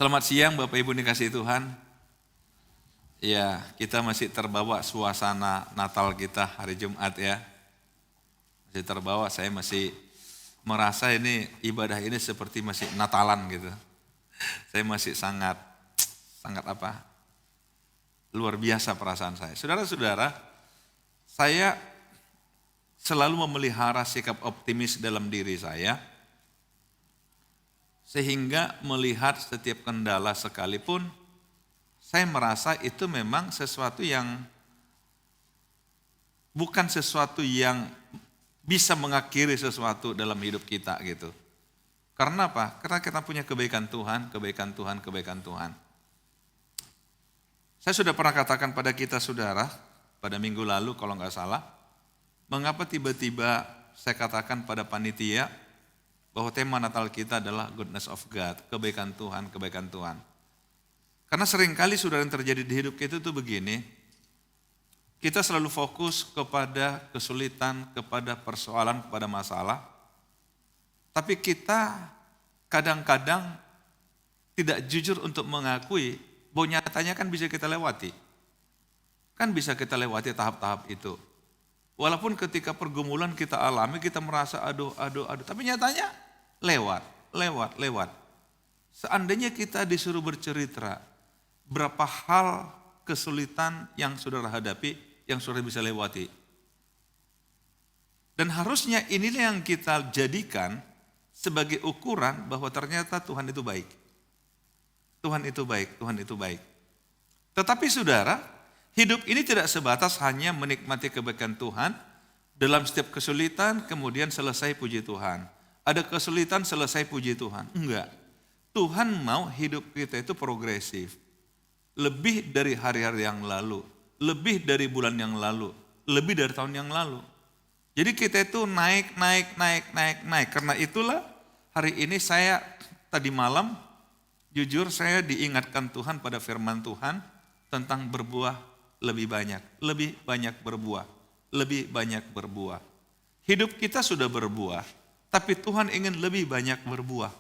Selamat siang Bapak Ibu dikasihi Tuhan. Ya, kita masih terbawa suasana Natal kita hari Jumat ya. Masih terbawa, saya masih merasa ini ibadah ini seperti masih Natalan gitu. Saya masih sangat luar biasa perasaan saya. Saudara-saudara, saya selalu memelihara sikap optimis dalam diri saya. Sehingga melihat setiap kendala sekalipun, saya merasa itu memang sesuatu yang bukan sesuatu yang bisa mengakhiri sesuatu dalam hidup kita gitu. Karena apa? Karena kita punya kebaikan Tuhan. Saya sudah pernah katakan pada kita saudara, pada minggu lalu kalau nggak salah, mengapa tiba-tiba saya katakan pada panitia, bahwa tema Natal kita adalah goodness of God, kebaikan Tuhan. Karena seringkali saudara yang terjadi di hidup kita itu begini, kita selalu fokus kepada kesulitan, kepada persoalan, kepada masalah, tapi kita kadang-kadang tidak jujur untuk mengakui bahwa nyatanya kan bisa kita lewati. Kan bisa kita lewati tahap-tahap itu. Walaupun ketika pergumulan kita alami, kita merasa aduh, tapi nyatanya lewat. Seandainya kita disuruh bercerita, berapa hal kesulitan yang saudara hadapi, yang saudara bisa lewati. Dan harusnya inilah yang kita jadikan sebagai ukuran bahwa ternyata Tuhan itu baik. Tuhan itu baik. Tetapi saudara, hidup ini tidak sebatas hanya menikmati kebaikan Tuhan, dalam setiap kesulitan kemudian selesai puji Tuhan. Ada kesulitan selesai puji Tuhan. Enggak. Tuhan mau hidup kita itu progresif. Lebih dari hari-hari yang lalu, lebih dari bulan yang lalu, lebih dari tahun yang lalu. Jadi kita itu naik. Karena itulah hari ini saya tadi malam, jujur saya diingatkan Tuhan pada firman Tuhan tentang berbuah lebih banyak berbuah. Hidup kita sudah berbuah, tapi Tuhan ingin lebih banyak berbuah.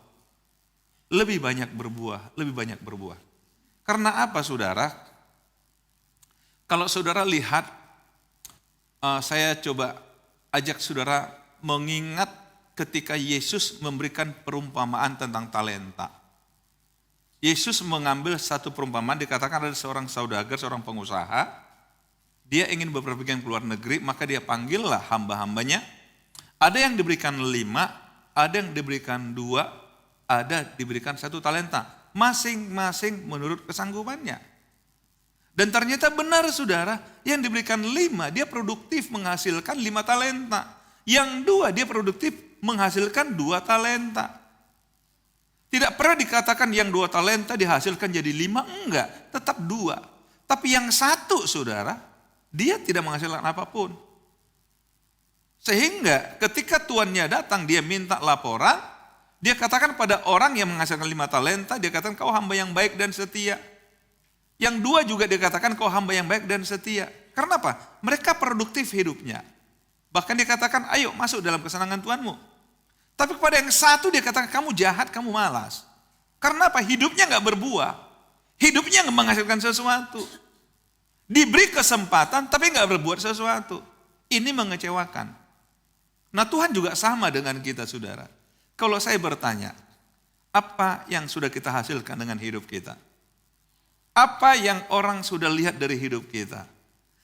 Karena apa saudara? Kalau saudara lihat, saya coba ajak saudara mengingat ketika Yesus memberikan perumpamaan tentang talenta. Yesus mengambil satu perumpamaan, dikatakan ada seorang saudagar, seorang pengusaha, dia ingin berpergian ke luar negeri, maka dia panggillah hamba-hambanya. Ada yang diberikan 5, ada yang diberikan 2, ada diberikan 1 talenta. Masing-masing menurut kesanggupannya. Dan ternyata benar saudara, yang diberikan 5, dia produktif menghasilkan 5 talenta. Yang 2, dia produktif menghasilkan 2 talenta. Tidak pernah dikatakan yang 2 talenta dihasilkan jadi 5, enggak, tetap 2. Tapi yang 1 saudara, dia tidak menghasilkan apapun. Sehingga ketika tuannya datang, dia minta laporan, dia katakan pada orang yang menghasilkan 5 talenta, dia katakan kau hamba yang baik dan setia. Yang 2 juga dikatakan kau hamba yang baik dan setia. Karena apa? Mereka produktif hidupnya. Bahkan dikatakan ayo masuk dalam kesenangan Tuhanmu. Tapi kepada yang 1 dia katakan kamu jahat, kamu malas. Karena apa? Hidupnya gak berbuah. Hidupnya gak menghasilkan sesuatu. Diberi kesempatan tapi gak berbuat sesuatu. Ini mengecewakan. Nah Tuhan juga sama dengan kita saudara. Kalau saya bertanya, apa yang sudah kita hasilkan dengan hidup kita? Apa yang orang sudah lihat dari hidup kita?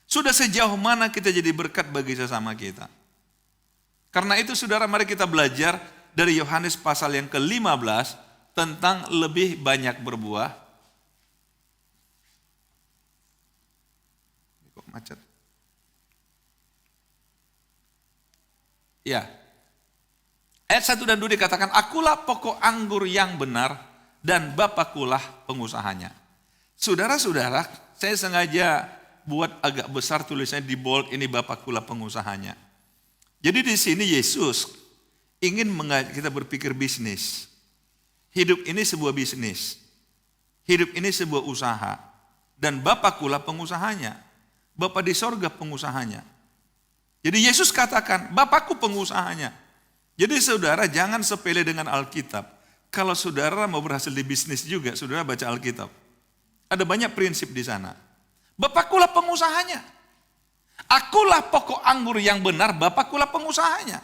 Sudah sejauh mana kita jadi berkat bagi sesama kita? Karena itu saudara, mari kita belajar dari Yohanes pasal yang ke-15 tentang lebih banyak berbuah. Kok macet? Ya. Ayat 1 dan 2 dikatakan, akulah pokok anggur yang benar dan Bapakulah pengusahanya. Saudara-saudara, saya sengaja buat agak besar tulisannya di bold, ini Bapakulah pengusahanya. Jadi di sini Yesus ingin mengajak kita berpikir bisnis. Hidup ini sebuah bisnis. Hidup ini sebuah usaha. Dan Bapakulah pengusahanya. Bapa di sorga pengusahanya. Jadi Yesus katakan, Bapakku pengusahanya. Jadi saudara jangan sepele dengan Alkitab. Kalau saudara mau berhasil di bisnis juga, saudara baca Alkitab. Ada banyak prinsip di sana. Bapakkulah pengusahanya. Akulah pokok anggur yang benar, bapakkulah pengusahanya.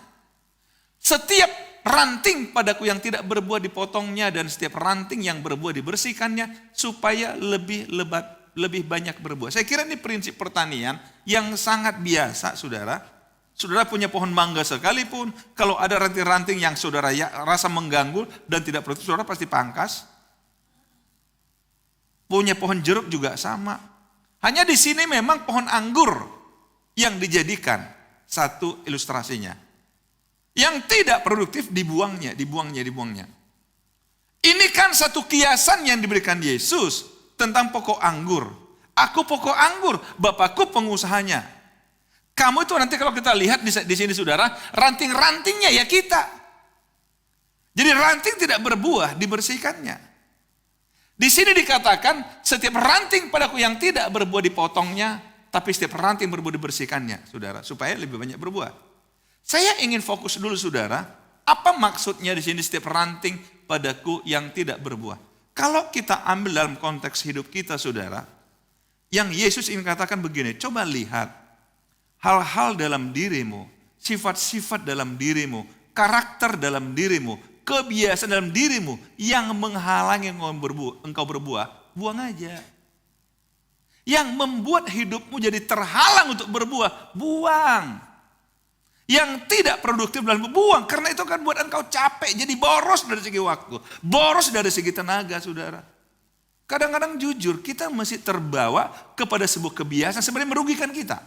Setiap ranting padaku yang tidak berbuah dipotongnya, dan setiap ranting yang berbuah dibersihkannya, supaya lebih lebat, lebih banyak berbuah. Saya kira ini prinsip pertanian yang sangat biasa, saudara. Saudara punya pohon mangga sekalipun, kalau ada ranting-ranting yang saudara rasa mengganggu dan tidak produktif, saudara pasti pangkas. Punya pohon jeruk juga sama. Hanya di sini memang pohon anggur yang dijadikan satu ilustrasinya. Yang tidak produktif dibuangnya. Ini kan satu kiasan yang diberikan Yesus tentang pokok anggur. Aku pokok anggur, Bapakku pengusahanya. Kamu itu nanti kalau kita lihat di sini saudara, ranting-rantingnya ya kita. Jadi ranting tidak berbuah, dibersihkannya. Di sini dikatakan setiap ranting padaku yang tidak berbuah dipotongnya, tapi setiap ranting berbuah dibersihkannya, saudara, supaya lebih banyak berbuah. Saya ingin fokus dulu saudara, apa maksudnya di sini setiap ranting padaku yang tidak berbuah? Kalau kita ambil dalam konteks hidup kita saudara, yang Yesus ingin katakan begini, coba lihat hal-hal dalam dirimu, sifat-sifat dalam dirimu, karakter dalam dirimu, kebiasaan dalam dirimu yang menghalangi engkau berbuah, buang aja. Yang membuat hidupmu jadi terhalang untuk berbuah, buang. Yang tidak produktif dalam buang, karena itu akan buat engkau capek, jadi boros dari segi waktu, boros dari segi tenaga, saudara. Kadang-kadang jujur, kita masih terbawa kepada sebuah kebiasaan sebenarnya merugikan kita.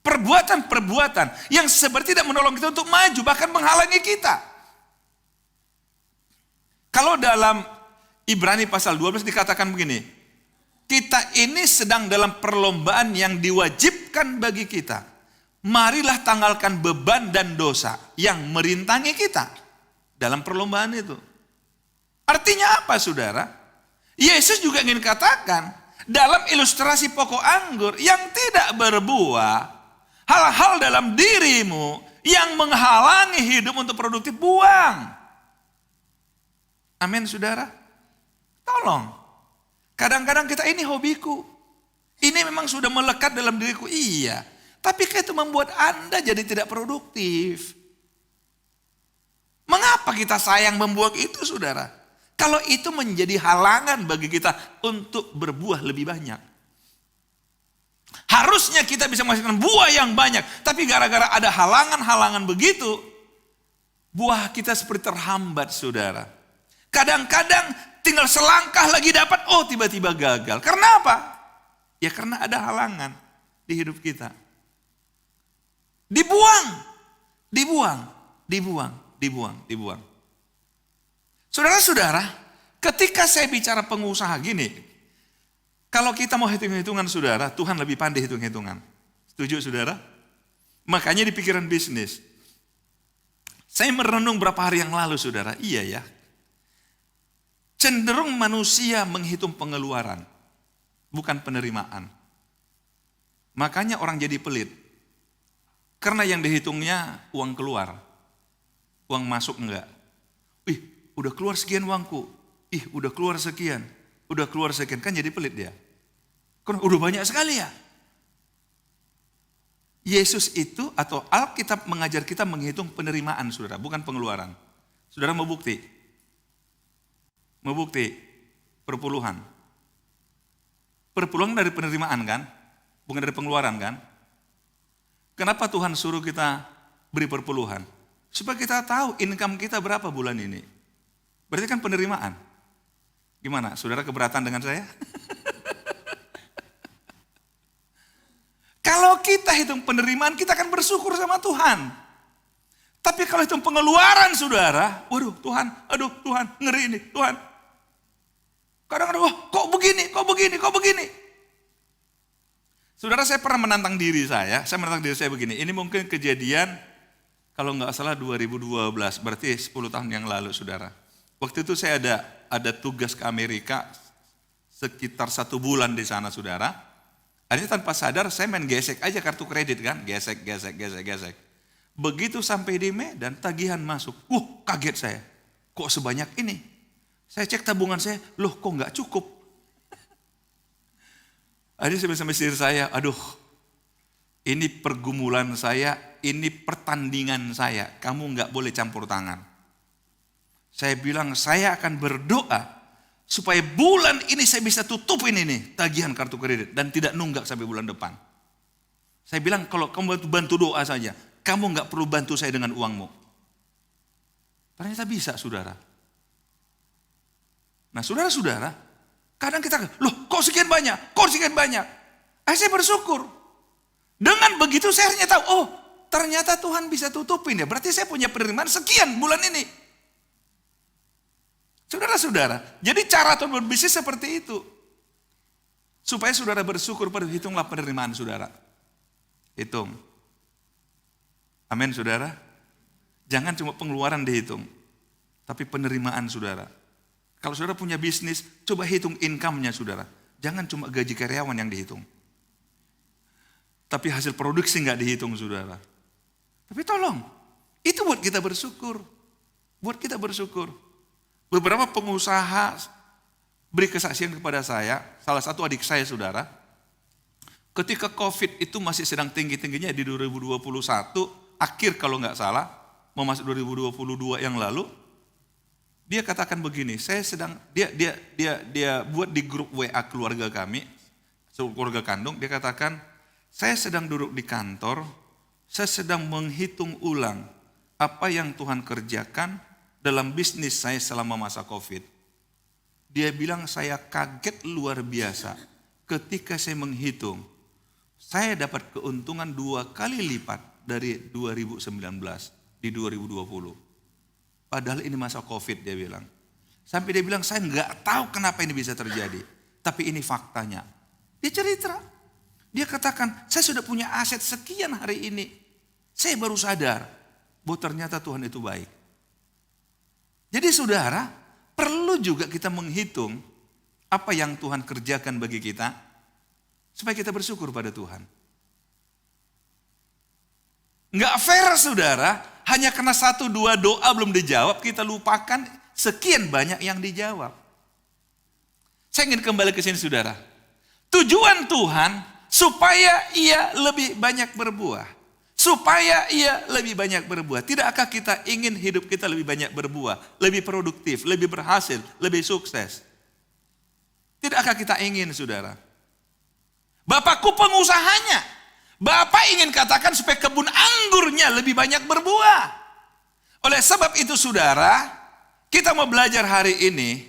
Perbuatan-perbuatan yang seperti tidak menolong kita untuk maju, bahkan menghalangi kita. Kalau dalam Ibrani pasal 12 dikatakan begini, kita ini sedang dalam perlombaan yang diwajibkan bagi kita. Marilah tanggalkan beban dan dosa yang merintangi kita dalam perlombaan itu. Artinya apa saudara? Yesus juga ingin katakan dalam ilustrasi pokok anggur yang tidak berbuah, hal-hal dalam dirimu yang menghalangi hidup untuk produktif, buang. Amin saudara. Tolong. Kadang-kadang kita ini hobiku. Ini memang sudah melekat dalam diriku. Iya. Tapi itu membuat Anda jadi tidak produktif. Mengapa kita sayang membuang itu saudara? Kalau itu menjadi halangan bagi kita untuk berbuah lebih banyak. Harusnya kita bisa menghasilkan buah yang banyak. Tapi gara-gara ada halangan-halangan begitu, buah kita seperti terhambat saudara. Kadang-kadang tinggal selangkah lagi dapat, oh tiba-tiba gagal. Karena apa? Ya karena ada halangan di hidup kita. Dibuang. Saudara-saudara, ketika saya bicara pengusaha gini, kalau kita mau hitung-hitungan saudara, Tuhan lebih pandai hitung-hitungan. Setuju saudara? Makanya di pikiran bisnis. Saya merenung berapa hari yang lalu saudara, iya ya. Cenderung manusia menghitung pengeluaran, bukan penerimaan. Makanya orang jadi pelit. Karena yang dihitungnya uang keluar, uang masuk enggak. Udah keluar sekian uangku. Udah keluar sekian. Kan jadi pelit dia. Kan udah banyak sekali ya. Yesus itu atau Alkitab mengajar kita menghitung penerimaan saudara, bukan pengeluaran. Saudara mau bukti? Mau bukti? Perpuluhan. Perpuluhan dari penerimaan kan? Bukan dari pengeluaran kan? Kenapa Tuhan suruh kita beri perpuluhan? Supaya kita tahu income kita berapa bulan ini. Berarti kan penerimaan. Gimana? Saudara keberatan dengan saya? Kalau kita hitung penerimaan, kita akan bersyukur sama Tuhan. Tapi kalau hitung pengeluaran saudara, waduh Tuhan, aduh Tuhan, ngeri ini, Tuhan. Kadang-kadang, kok begini. Saudara, saya pernah menantang diri saya begini. Ini mungkin kejadian kalau nggak salah 2012, berarti 10 tahun yang lalu saudara. Waktu itu saya ada tugas ke Amerika sekitar 1 bulan di sana saudara. Akhirnya tanpa sadar saya main gesek aja kartu kredit kan, gesek. Begitu sampai di Medan tagihan masuk, kaget saya. kok sebanyak ini? Saya cek tabungan saya, loh kok nggak cukup? Akhirnya saya bilang sama istri saya, aduh ini pergumulan saya, ini pertandingan saya, kamu nggak boleh campur tangan. Saya bilang saya akan berdoa supaya bulan ini saya bisa tutupin ini tagihan kartu kredit dan tidak nunggak sampai bulan depan. Saya bilang kalau kamu bantu doa saja, kamu nggak perlu bantu saya dengan uangmu. Ternyata bisa, saudara. Nah, saudara-saudara, kadang kita, loh kok sekian banyak, kok sekian banyak. Saya bersyukur. Dengan begitu saya hanya tahu, oh ternyata Tuhan bisa tutupin ya. Berarti saya punya penerimaan sekian bulan ini. Saudara-saudara, jadi cara Tuhan berbisnis seperti itu. Supaya saudara bersyukur, hitunglah penerimaan saudara. Hitung. Amin saudara. Jangan cuma pengeluaran dihitung. Tapi penerimaan saudara. Kalau saudara punya bisnis, coba hitung income-nya saudara. Jangan cuma gaji karyawan yang dihitung. Tapi hasil produksi nggak dihitung saudara. Tapi tolong, itu buat kita bersyukur. Buat kita bersyukur. Beberapa pengusaha beri kesaksian kepada saya. Salah satu adik saya saudara. Ketika COVID itu masih sedang tinggi-tingginya di 2021, akhir kalau nggak salah, mau masuk 2022 yang lalu, dia katakan begini, dia buat di grup WA keluarga kami, keluarga kandung, dia katakan, saya sedang duduk di kantor, saya sedang menghitung ulang apa yang Tuhan kerjakan dalam bisnis saya selama masa COVID. Dia bilang saya kaget luar biasa ketika saya menghitung. Saya dapat keuntungan 2 kali lipat dari 2019 di 2020. Padahal ini masa COVID dia bilang. Sampai dia bilang saya nggak tahu kenapa ini bisa terjadi. Tapi ini faktanya. Dia cerita. Dia katakan saya sudah punya aset sekian hari ini. Saya baru sadar bahwa ternyata Tuhan itu baik. Jadi saudara perlu juga kita menghitung apa yang Tuhan kerjakan bagi kita. Supaya kita bersyukur pada Tuhan. Nggak fair saudara, hanya karena 1-2 doa belum dijawab, kita lupakan sekian banyak yang dijawab. Saya ingin kembali ke sini saudara. Tujuan Tuhan supaya ia lebih banyak berbuah. Supaya ia lebih banyak berbuah. Tidakkah kita ingin hidup kita lebih banyak berbuah, lebih produktif, lebih berhasil, lebih sukses? Tidakkah kita ingin saudara? Bapakku pengusahanya. Bapak ingin katakan supaya kebun anggurnya lebih banyak berbuah. Oleh sebab itu saudara, kita mau belajar hari ini.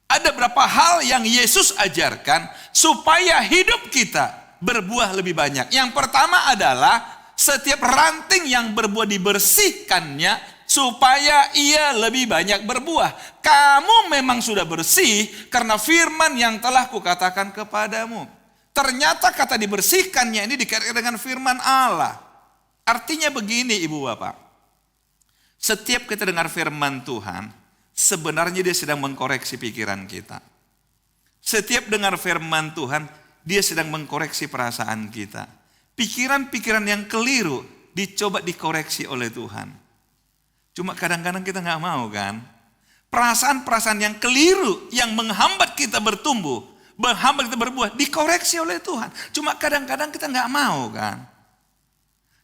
Ada berapa hal yang Yesus ajarkan supaya hidup kita berbuah lebih banyak. Yang pertama adalah setiap ranting yang berbuah dibersihkannya supaya ia lebih banyak berbuah. Kamu memang sudah bersih karena firman yang telah kukatakan kepadamu. Ternyata kata dibersihkannya ini dikaitkan dengan firman Allah. Artinya begini ibu bapak. Setiap kita dengar firman Tuhan, sebenarnya dia sedang mengkoreksi pikiran kita. Setiap dengar firman Tuhan, dia sedang mengkoreksi perasaan kita. Pikiran-pikiran yang keliru dicoba dikoreksi oleh Tuhan. Cuma kadang-kadang kita nggak mau kan. Perasaan-perasaan yang keliru yang menghambat kita bertumbuh, menghambat kita berbuah, dikoreksi oleh Tuhan. Cuma kadang-kadang kita nggak mau kan.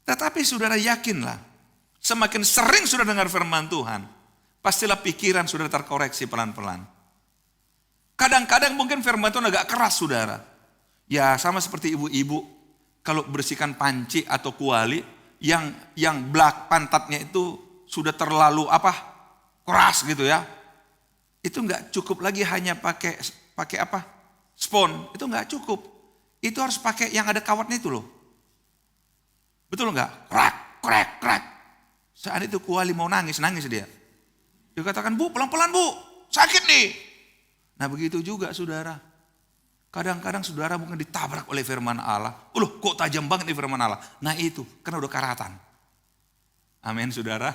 Tetapi saudara yakinlah, semakin sering sudah dengar firman Tuhan, pastilah pikiran sudah terkoreksi pelan-pelan. Kadang-kadang mungkin firman Tuhan agak keras saudara. Ya sama seperti ibu-ibu, kalau bersihkan panci atau kuali, yang belak pantatnya itu sudah terlalu keras gitu ya. Itu nggak cukup lagi hanya pakai spon, itu nggak cukup. Itu harus pakai yang ada kawatnya itu loh. Betul nggak? Krek. Saat itu kuali mau nangis dia. Dia katakan, bu pelan-pelan bu, sakit nih. Nah begitu juga saudara. Kadang-kadang saudara mungkin ditabrak oleh firman Allah. Kok tajam banget nih firman Allah. Nah itu, karena udah karatan. Amin saudara.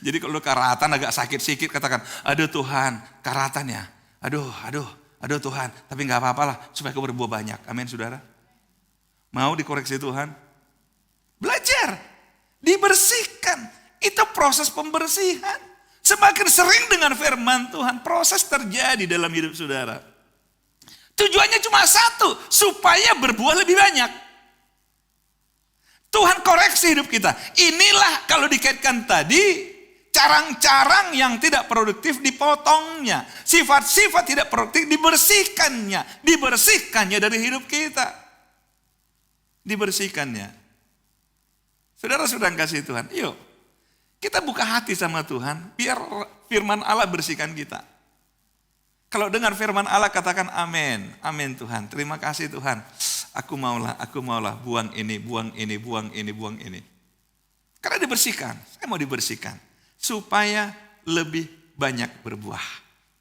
Jadi kalau udah karatan agak sakit sedikit katakan, aduh Tuhan karatan ya. Aduh Tuhan, tapi gak apa-apalah supaya kau berbuah banyak. Amin saudara. Mau dikoreksi Tuhan? Belajar, dibersihkan. Itu proses pembersihan. Semakin sering dengan firman Tuhan, proses terjadi dalam hidup saudara. Tujuannya cuma satu, supaya berbuah lebih banyak. Tuhan koreksi hidup kita. Inilah kalau dikaitkan tadi, carang-carang yang tidak produktif dipotongnya. Sifat-sifat tidak produktif dibersihkannya. Dibersihkannya dari hidup kita. Dibersihkannya. Saudara sudah kasih Tuhan, yuk kita buka hati sama Tuhan, biar firman Allah bersihkan kita. Kalau dengar firman Allah katakan amin, amin Tuhan, terima kasih Tuhan. Aku maulah buang ini, buang ini, buang ini, buang ini. Karena dibersihkan, saya mau dibersihkan. Supaya lebih banyak berbuah.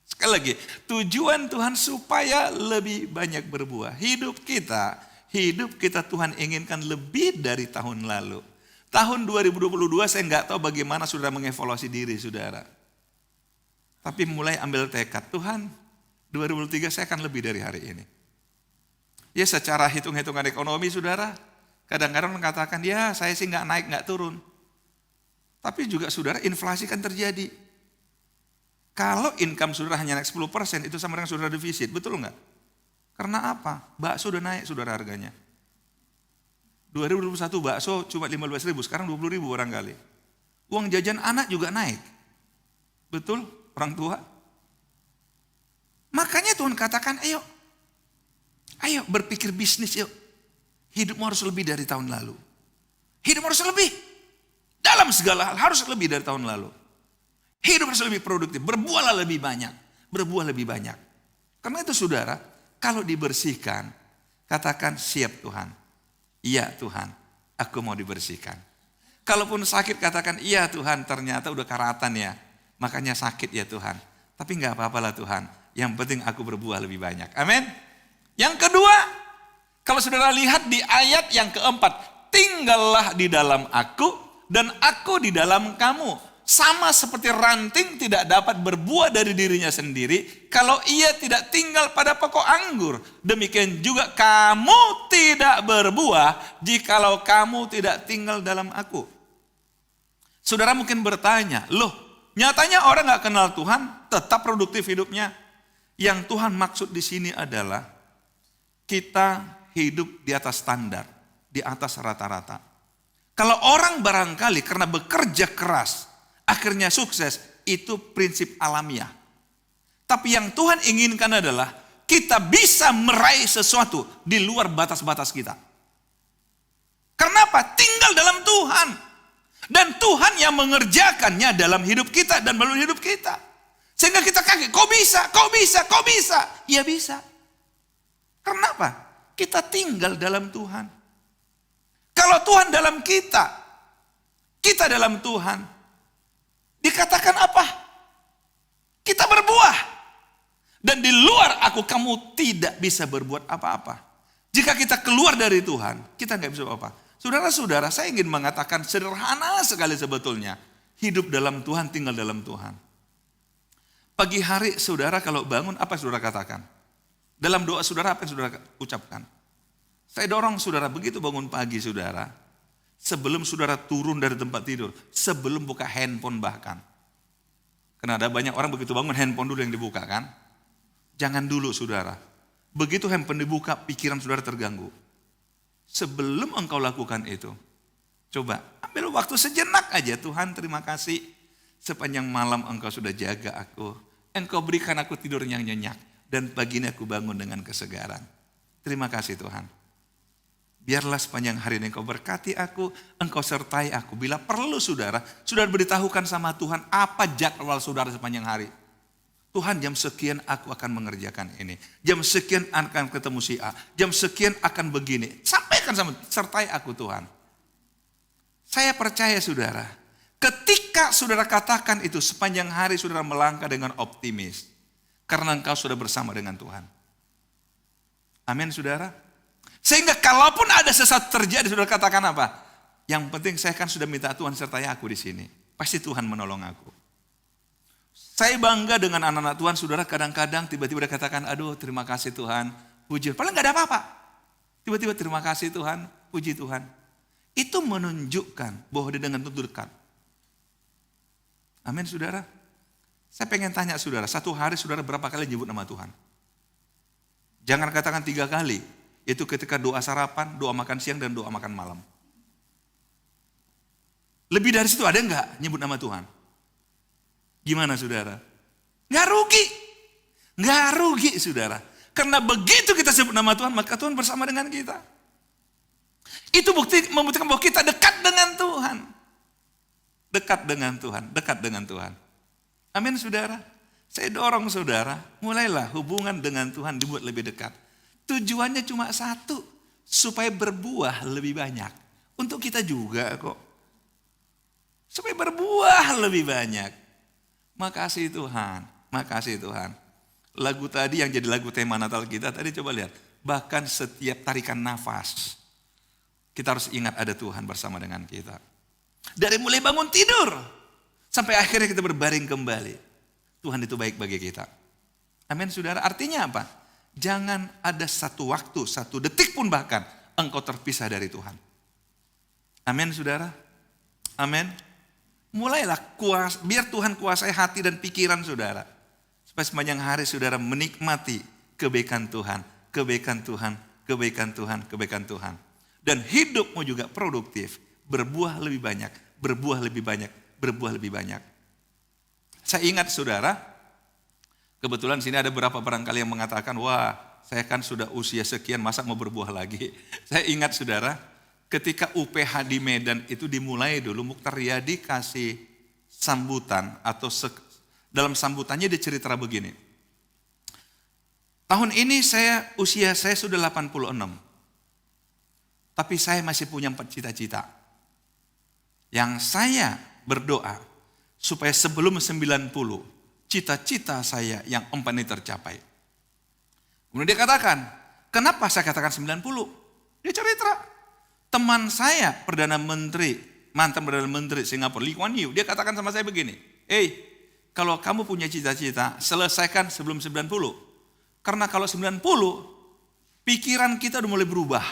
Sekali lagi, tujuan Tuhan supaya lebih banyak berbuah. Hidup kita Tuhan inginkan lebih dari tahun lalu. Tahun 2022 saya nggak tahu bagaimana saudara mengevaluasi diri saudara. Tapi mulai ambil tekad, Tuhan 2023 saya akan lebih dari hari ini. Ya secara hitung-hitungan ekonomi saudara, kadang-kadang mengatakan ya saya sih nggak naik, nggak turun. Tapi juga saudara inflasi kan terjadi. Kalau income saudara hanya naik 10% itu sama dengan saudara defisit, betul nggak? Karena apa? Bakso udah naik saudara harganya. 2021 bakso cuma 15.000, sekarang 20.000 barangkali. Uang jajan anak juga naik. Betul orang tua? Makanya Tuhan katakan ayo berpikir bisnis yuk. Hidupmu harus lebih dari tahun lalu. Hidupmu harus lebih. Dalam segala hal harus lebih dari tahun lalu. Hidup harus lebih produktif, berbuahlah lebih banyak. Berbuah lebih banyak. Karena itu saudara, kalau dibersihkan, katakan siap Tuhan. Iya Tuhan, aku mau dibersihkan. Kalaupun sakit katakan, iya Tuhan ternyata udah karatan ya. Makanya sakit ya Tuhan. Tapi gak apa-apalah Tuhan. Yang penting aku berbuah lebih banyak. Amin. Yang kedua, kalau saudara lihat di ayat yang keempat. Tinggallah di dalam aku dan aku di dalam kamu. Sama seperti ranting tidak dapat berbuah dari dirinya sendiri kalau ia tidak tinggal pada pokok anggur. Demikian juga kamu tidak berbuah jikalau kamu tidak tinggal dalam aku. Saudara mungkin bertanya, loh nyatanya orang gak kenal Tuhan tetap produktif hidupnya. Yang Tuhan maksud di sini adalah kita hidup di atas standar, di atas rata-rata. Kalau orang barangkali karena bekerja keras akhirnya sukses, itu prinsip alamiah. Tapi yang Tuhan inginkan adalah kita bisa meraih sesuatu di luar batas-batas kita. Karena apa? Tinggal dalam Tuhan. Dan Tuhan yang mengerjakannya dalam hidup kita dan melalui hidup kita. Sehingga kita kaget, kok bisa, kok bisa, kok bisa? Ya bisa. Kenapa? Kita tinggal dalam Tuhan. Kalau Tuhan dalam kita dalam Tuhan. Dikatakan apa? Kita berbuah. Dan di luar aku kamu tidak bisa berbuat apa-apa. Jika kita keluar dari Tuhan, kita nggak bisa apa-apa. Saudara-saudara, saya ingin mengatakan sederhana sekali sebetulnya. Hidup dalam Tuhan, tinggal dalam Tuhan. Pagi hari saudara kalau bangun, apa yang saudara katakan? Dalam doa saudara, apa yang saudara ucapkan? Saya dorong saudara, begitu bangun pagi saudara. Sebelum saudara turun dari tempat tidur, sebelum buka handphone bahkan. Karena ada banyak orang begitu bangun handphone dulu yang dibuka kan. Jangan dulu saudara. Begitu handphone dibuka, pikiran saudara terganggu. Sebelum engkau lakukan itu, coba ambil waktu sejenak aja. Tuhan terima kasih sepanjang malam engkau sudah jaga aku. Engkau berikan aku tidur yang nyenyak. Dan pagi ini aku bangun dengan kesegaran. Terima kasih Tuhan. Biarlah sepanjang hari ini engkau berkati aku, engkau sertai aku. Bila perlu saudara beritahukan sama Tuhan apa jadwal saudara sepanjang hari. Tuhan jam sekian aku akan mengerjakan ini. Jam sekian akan ketemu si A. Jam sekian akan begini. Sampaikan sama, sertai aku Tuhan. Saya percaya saudara, ketika saudara katakan itu sepanjang hari saudara melangkah dengan optimis. Karena engkau sudah bersama dengan Tuhan. Amin saudara. Sehingga kalaupun ada sesuatu terjadi, saudara katakan apa? Yang penting saya kan sudah minta Tuhan sertai aku di sini. Pasti Tuhan menolong aku. Saya bangga dengan anak-anak Tuhan, saudara kadang-kadang tiba-tiba katakan, aduh terima kasih Tuhan, puji. Padahal gak ada apa-apa. Tiba-tiba terima kasih Tuhan, puji Tuhan. Itu menunjukkan bahwa dia dengan tentu dekat. Amin saudara. Saya pengen tanya saudara, satu hari saudara berapa kali nyebut nama Tuhan? Jangan katakan 3 kali. Itu ketika doa sarapan, doa makan siang, dan doa makan malam. Lebih dari situ ada enggak nyebut nama Tuhan? Gimana saudara? Nggak rugi. Nggak rugi saudara. Karena begitu kita sebut nama Tuhan, maka Tuhan bersama dengan kita. Itu membuktikan bahwa kita dekat dengan Tuhan. Dekat dengan Tuhan, dekat dengan Tuhan. Amin saudara. Saya dorong saudara, mulailah hubungan dengan Tuhan dibuat lebih dekat. Tujuannya cuma satu, supaya berbuah lebih banyak. Untuk kita juga kok. Supaya berbuah lebih banyak. Makasih Tuhan, makasih Tuhan. Lagu tadi yang jadi lagu tema Natal kita, tadi coba lihat. Bahkan setiap tarikan nafas, kita harus ingat ada Tuhan bersama dengan kita. Dari mulai bangun tidur, sampai akhirnya kita berbaring kembali. Tuhan itu baik bagi kita. Amin saudara, artinya apa? Jangan ada satu waktu, satu detik pun bahkan engkau terpisah dari Tuhan. Amin saudara, amin. Mulailah biar Tuhan kuasai hati dan pikiran saudara. Supaya sepanjang hari saudara menikmati kebaikan Tuhan, kebaikan Tuhan, kebaikan Tuhan, kebaikan Tuhan. Dan hidupmu juga produktif, berbuah lebih banyak, berbuah lebih banyak, berbuah lebih banyak. Saya ingat saudara, kebetulan sini ada beberapa barangkali yang mengatakan, wah saya kan sudah usia sekian masa mau berbuah lagi. Saya ingat saudara, ketika UPH di Medan itu dimulai dulu, Mukhtar Riyadi kasih sambutan atau dalam sambutannya dia cerita begini. Tahun ini usia saya sudah 86. Tapi saya masih punya 4 cita-cita. Yang saya berdoa supaya sebelum 90, cita-cita saya yang 4 ini tercapai. Kemudian dia katakan, kenapa saya katakan 90? Dia cerita, teman saya mantan Perdana Menteri Singapura, Lee Kuan Yew, dia katakan sama saya begini, kalau kamu punya cita-cita, selesaikan sebelum 90. Karena kalau 90, pikiran kita udah mulai berubah.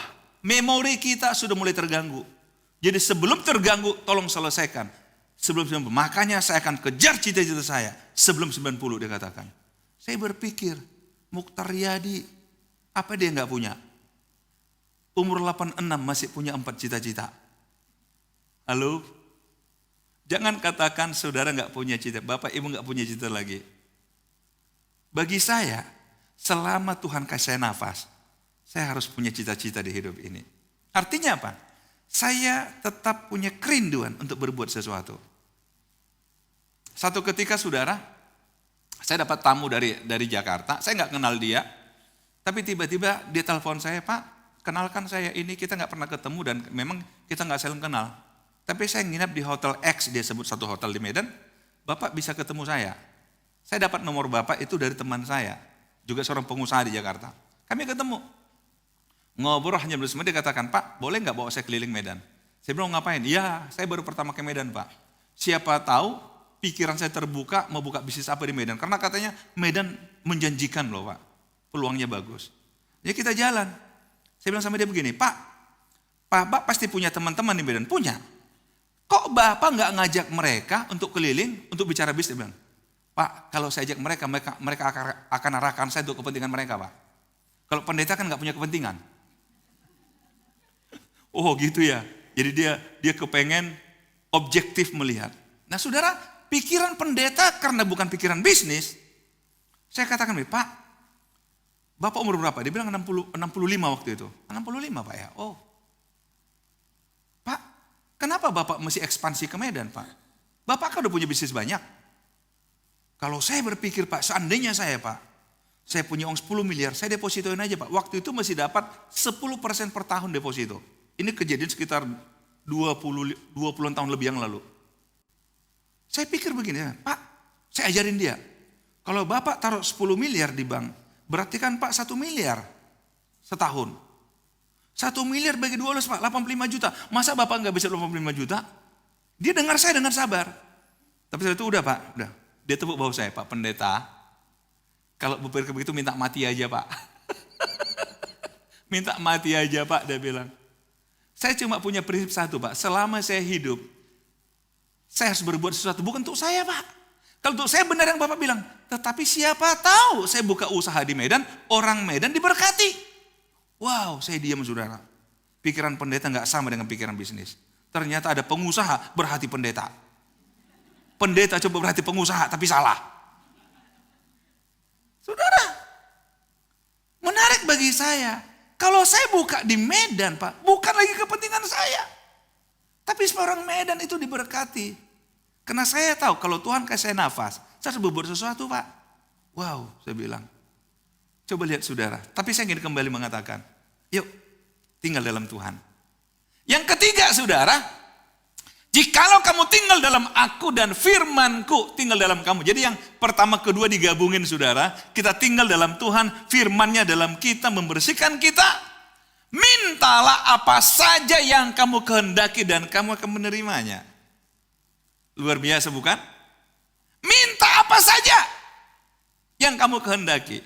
Memori kita sudah mulai terganggu. Jadi sebelum terganggu, tolong selesaikan. Sebelum 90. Makanya saya akan kejar cita-cita saya. Sebelum 90 dia katakan. Saya berpikir, Mukhtar Riyadi, apa dia nggak punya? Umur 86 masih punya 4 cita-cita. Halo? Jangan katakan saudara nggak punya cita, bapak ibu nggak punya cita lagi. Bagi saya, selama Tuhan kasih saya nafas, saya harus punya cita-cita di hidup ini. Artinya apa? Saya tetap punya kerinduan untuk berbuat sesuatu. Satu ketika saudara, saya dapat tamu dari Jakarta, saya nggak kenal dia, tapi tiba-tiba dia telepon saya, Pak, kenalkan saya ini, kita nggak pernah ketemu dan memang kita nggak saling kenal. Tapi saya nginap di Hotel X, dia sebut satu hotel di Medan, Bapak bisa ketemu saya. Saya dapat nomor Bapak itu dari teman saya, juga seorang pengusaha di Jakarta. Kami ketemu. Ngobrol hanya bersama, dia katakan, Pak boleh nggak bawa saya keliling Medan? Saya bilang ngapain? Iya, saya baru pertama ke Medan Pak. Siapa tahu pikiran saya terbuka mau buka bisnis apa di Medan. Karena katanya Medan menjanjikan loh Pak, peluangnya bagus. Ya kita jalan. Saya bilang sama dia begini, Pak pasti punya teman-teman di Medan. Punya. Kok Bapak nggak ngajak mereka untuk keliling, untuk bicara bisnis? Dia bilang, Pak kalau saya ajak mereka akan arahkan saya untuk kepentingan mereka Pak. Kalau pendeta kan nggak punya kepentingan. Oh gitu ya. Jadi dia kepengen objektif melihat. Nah saudara, pikiran pendeta karena bukan pikiran bisnis. Saya katakan, Pak, Bapak umur berapa? Dia bilang 65 waktu itu. 65 Pak ya? Oh. Pak, kenapa Bapak mesti ekspansi ke Medan Pak? Bapak kan udah punya bisnis banyak. Kalau saya berpikir Pak, seandainya saya Pak, saya punya uang 10 miliar, saya depositoin aja Pak. Waktu itu masih dapat 10% per tahun deposito. Ini kejadian sekitar 20 tahun lebih yang lalu. Saya pikir begini, Pak, saya ajarin dia. Kalau Bapak taruh 10 miliar di bank, berarti kan Pak 1 miliar setahun. 1 miliar bagi 12 Pak, 85 juta. Masa Bapak nggak bisa 85 juta? Dia dengar saya dengan sabar. Tapi setelah itu udah Pak, udah. Dia tepuk bahu saya, Pak Pendeta, kalau berpikir begitu minta mati aja Pak. Minta mati aja Pak, dia bilang. Saya cuma punya prinsip satu Pak, selama saya hidup, saya harus berbuat sesuatu, bukan untuk saya Pak. Kalau untuk saya benar yang Bapak bilang, tetapi siapa tahu saya buka usaha di Medan, orang Medan diberkati. Wow, saya diam saudara. Pikiran pendeta nggak sama dengan pikiran bisnis. Ternyata ada pengusaha berhati pendeta. Pendeta coba berhati pengusaha tapi salah. Saudara, menarik bagi saya. Kalau saya buka di Medan Pak, bukan lagi kepentingan saya. Tapi orang Medan itu diberkati. Karena saya tahu kalau Tuhan kasih saya nafas, saya harus berbuat sesuatu Pak. Wow, saya bilang. Coba lihat saudara. Tapi saya ingin kembali mengatakan, yuk tinggal dalam Tuhan. Yang ketiga saudara, jikalau kamu tinggal dalam aku dan firmanku tinggal dalam kamu. Jadi yang pertama kedua digabungin saudara. Kita tinggal dalam Tuhan, firmannya dalam kita, membersihkan kita. Mintalah apa saja yang kamu kehendaki dan kamu akan menerimanya. Luar biasa bukan? Minta apa saja yang kamu kehendaki.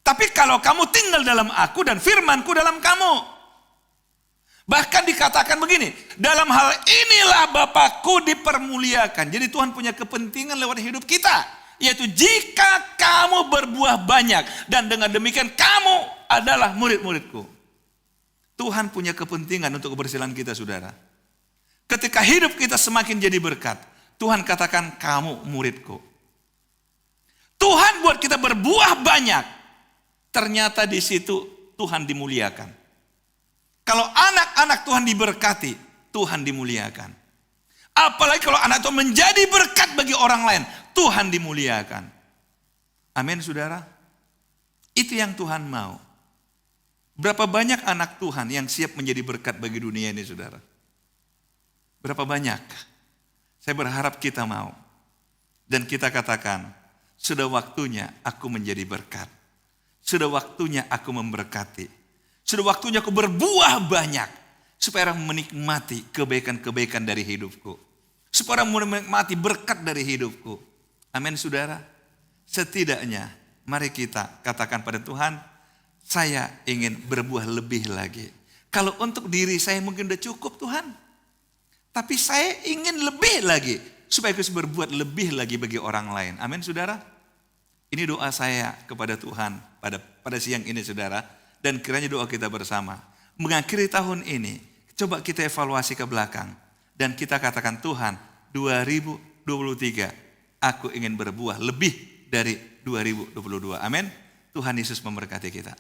Tapi kalau kamu tinggal dalam aku dan firmanku dalam kamu. Bahkan dikatakan begini, dalam hal inilah Bapakku dipermuliakan. Jadi Tuhan punya kepentingan lewat hidup kita. Yaitu jika kamu berbuah banyak dan dengan demikian kamu adalah murid-muridku. Tuhan punya kepentingan untuk kebersihan kita saudara. Ketika hidup kita semakin jadi berkat. Tuhan katakan kamu muridku. Tuhan buat kita berbuah banyak. Ternyata di situ Tuhan dimuliakan. Kalau anak-anak Tuhan diberkati, Tuhan dimuliakan. Apalagi kalau anak Tuhan menjadi berkat bagi orang lain, Tuhan dimuliakan. Amin saudara. Itu yang Tuhan mau. Berapa banyak anak Tuhan yang siap menjadi berkat bagi dunia ini saudara? Berapa banyak? Saya berharap kita mau. Dan kita katakan, sudah waktunya aku menjadi berkat. Sudah waktunya aku memberkati. Sudah waktunya aku berbuah banyak. Supaya orang menikmati kebaikan-kebaikan dari hidupku. Supaya orang menikmati berkat dari hidupku. Amin saudara. Setidaknya mari kita katakan pada Tuhan, saya ingin berbuah lebih lagi. Kalau untuk diri saya mungkin udah cukup Tuhan. Tapi saya ingin lebih lagi. Supaya bisa berbuat lebih lagi bagi orang lain. Amin saudara. Ini doa saya kepada Tuhan pada siang ini saudara. Dan kiranya doa kita bersama. Mengakhiri tahun ini. Coba kita evaluasi ke belakang. Dan kita katakan Tuhan 2023. Aku ingin berbuah lebih dari 2022. Amin. Tuhan Yesus memberkati kita.